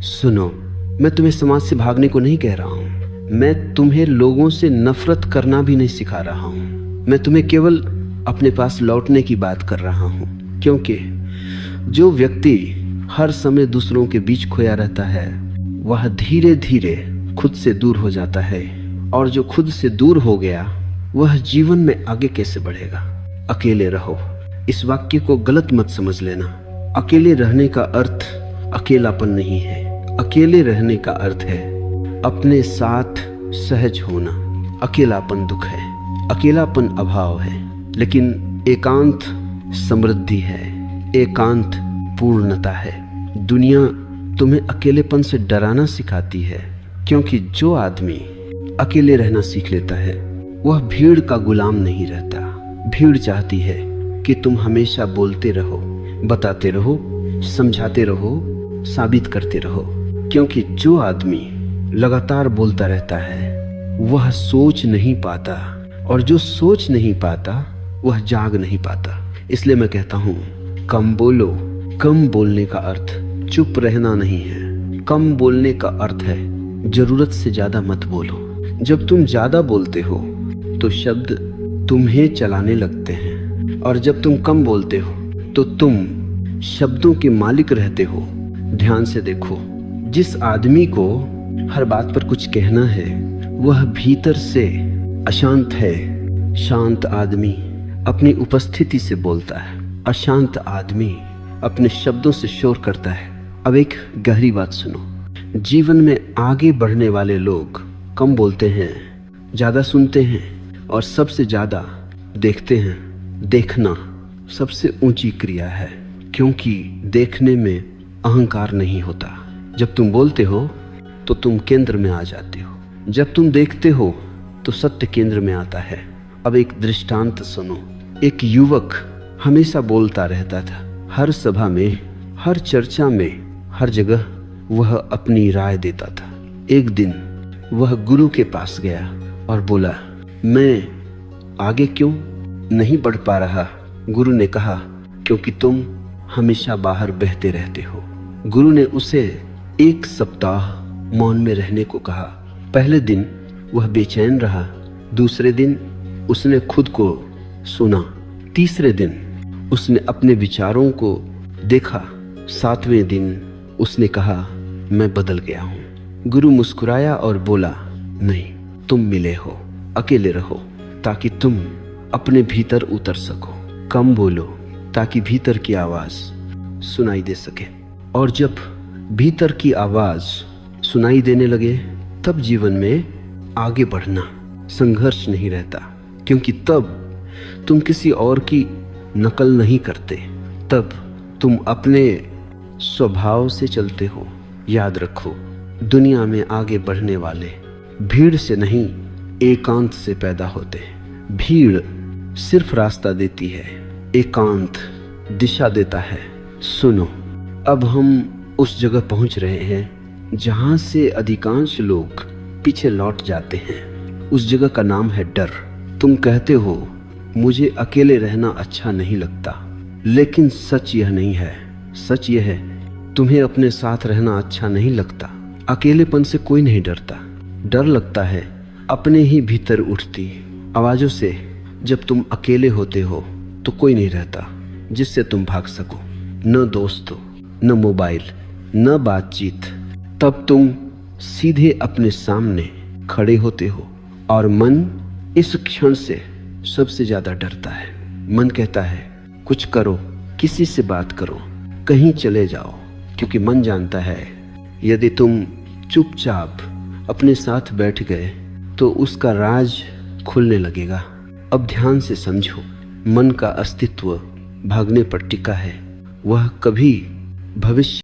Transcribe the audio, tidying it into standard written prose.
सुनो, मैं तुम्हें समाज से भागने को नहीं कह रहा हूँ। मैं तुम्हें लोगों से नफरत करना भी नहीं सिखा रहा हूँ। मैं तुम्हें केवल अपने पास लौटने की बात कर रहा हूँ, क्योंकि जो व्यक्ति हर समय दूसरों के बीच खोया रहता है वह धीरे धीरे खुद से दूर हो जाता है, और जो खुद से दूर हो गया वह जीवन में आगे कैसे बढ़ेगा। अकेले रहो, इस वाक्य को गलत मत समझ लेना। अकेले रहने का अर्थ अकेलापन नहीं है। अकेले रहने का अर्थ है अपने साथ सहज होना। अकेलापन दुख है, अकेलापन अभाव है, लेकिन एकांत समृद्धि है, एकांत पूर्णता है। दुनिया तुम्हें अकेलेपन से डराना सिखाती है, क्योंकि जो आदमी अकेले रहना सीख लेता है वह भीड़ का गुलाम नहीं रहता। भीड़ चाहती है कि तुम हमेशा बोलते रहो, बताते रहो, समझाते रहो, साबित करते रहो, क्योंकि जो आदमी लगातार बोलता रहता है वह सोच नहीं पाता, और जो सोच नहीं पाता वह जाग नहीं पाता। इसलिए मैं कहता हूँ, कम बोलो। कम बोलने का अर्थ चुप रहना नहीं है। कम बोलने का अर्थ है जरूरत से ज्यादा मत बोलो। जब तुम ज्यादा बोलते हो तो शब्द तुम्हें चलाने लगते हैं, और जब तुम कम बोलते हो तो तुम शब्दों के मालिक रहते हो। ध्यान से देखो, जिस आदमी को हर बात पर कुछ कहना है वह भीतर से अशांत है। शांत आदमी अपनी उपस्थिति से बोलता है, अशांत आदमी अपने शब्दों से शोर करता है। अब एक गहरी बात सुनो, जीवन में आगे बढ़ने वाले लोग कम बोलते हैं, ज्यादा सुनते हैं, और सबसे ज्यादा देखते हैं। देखना सबसे ऊंची क्रिया है, क्योंकि देखने में अहंकार नहीं होता। जब तुम बोलते हो तो तुम केंद्र में आ जाते हो, जब तुम देखते हो तो सत्य केंद्र में आता है। अब एक दृष्टांत सुनो। एक युवक हमेशा बोलता रहता था, हर सभा में, हर चर्चा में, हर जगह वह अपनी राय देता था। एक दिन वह गुरु के पास गया और बोला, मैं आगे क्यों नहीं बढ़ पा रहा? गुरु ने कहा, क्योंकि तुम हमेशा बाहर बहते रहते हो। गुरु ने उसे 1 सप्ताह मौन में रहने को कहा। पहले दिन वह बेचैन रहा, दूसरे दिन उसने खुद को सुना, तीसरे दिन उसने अपने विचारों को देखा, 7वें दिन उसने कहा, मैं बदल गया हूँ। गुरु मुस्कुराया और बोला, नहीं, तुम मिले हो। अकेले रहो ताकि तुम अपने भीतर उतर सको। कम बोलो ताकि भीतर की आवाज सुनाई दे सके, और जब भीतर की आवाज सुनाई देने लगे तब जीवन में आगे बढ़ना, संघर्ष नहीं रहता, क्योंकि तब तुम किसी और की नकल नहीं करते, तब तुम अपने स्वभाव से चलते हो। याद रखो, दुनिया में आगे बढ़ने वाले भीड़ से नहीं, एकांत से पैदा होते हैं। भीड़ सिर्फ रास्ता देती है, एकांत दिशा देता है। सुनो, अब हम उस जगह पहुंच रहे हैं जहां से अधिकांश लोग पीछे लौट जाते हैं। उस जगह का नाम है डर। तुम कहते हो, मुझे अकेले रहना अच्छा नहीं लगता, लेकिन सच यह नहीं है। सच यह है, तुम्हें अपने साथ रहना अच्छा नहीं लगता। अकेलेपन से कोई नहीं डरता। डर लगता है अपने ही भीतर उठती आवाजों से। जब तुम अकेले होते हो तो कोई नहीं रहता जिससे तुम भाग सको, न दोस्तों, न मोबाइल, न बातचीत। तब तुम सीधे अपने सामने खड़े होते हो, और मन इस क्षण से सबसे ज्यादा डरता है। मन कहता है, कुछ करो, किसी से बात करो, कहीं चले जाओ, क्योंकि मन जानता है यदि तुम चुपचाप अपने साथ बैठ गए तो उसका राज खुलने लगेगा। अब ध्यान से समझो, मन का अस्तित्व भागने पर टिका है। वह कभी भविष्य